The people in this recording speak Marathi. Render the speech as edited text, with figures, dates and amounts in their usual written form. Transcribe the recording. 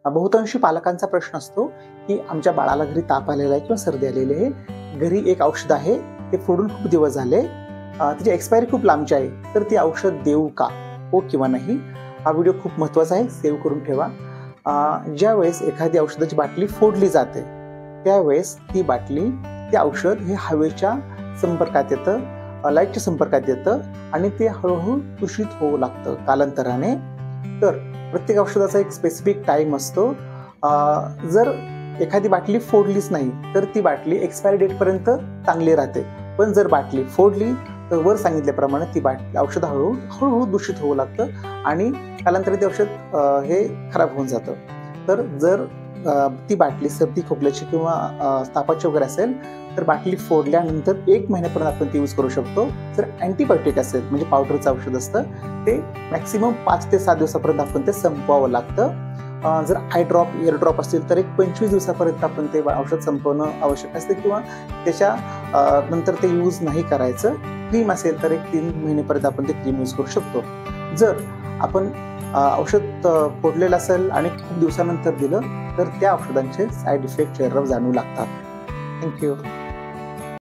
बहुतांशी पालकांचा प्रश्न असतो की आमच्या बाळाला घरी ताप आलेला आहे किंवा सर्दी आलेली आहे, घरी एक औषध आहे, ते फोडून खूप दिवस झाले, त्याची एक्सपायरी खूप लांबची आहे, तर ती औषध देऊ का, हो किंवा नाही. हा व्हिडिओ खूप महत्त्वाचा आहे, सेव्ह करून ठेवा. ज्यावेळेस एखादी औषधाची बाटली फोडली जाते त्यावेळेस ती बाटली, ते औषध हे हवेच्या संपर्कात येतं, लाईटच्या संपर्कात येतं आणि ते हळूहळू दूषित होऊ लागतं कालांतराने. तर प्रत्येक औषधाचा एक स्पेसिफिक टाइम असतो. जर एखादी बाटली फोडलीच नाही तर ती बाटली एक्सपायरी डेटपर्यंत चांगली राहते, पण जर बाटली फोडली तर वर सांगितल्याप्रमाणे ती बाटली औषध हळूहळू दूषित होऊ लागतं आणि कालांतराने ते औषध हे खराब होऊन जातं. तर जर ती बाटली सर्दी खोकल्याची किंवा तापाची वगैरे असेल तर बाटली फोडल्यानंतर 1 महिन्यापर्यंत आपण ती यूज करू शकतो. जर अँटीबायोटिक असेल म्हणजे पावडरचं औषध असतं ते मॅक्सिमम 5 ते 7 दिवसापर्यंत आपण ते संपवावं लागतं. जर आय ड्रॉप, इयर ड्रॉप असतील तर एक 25 दिवसापर्यंत आपण ते औषध संपवणं आवश्यक असते किंवा त्याच्या नंतर ते यूज नाही करायचं. क्रीम असेल तर एक 3 महिन्यापर्यंत आपण ते क्रीम यूज करू शकतो. जर आपण औषध फोडलेलं असेल आणि खूप दिवसानंतर दिलं तर त्या औषधांचे साईड इफेक्ट शरीरावर जाणवू लागतात. थँक्यू.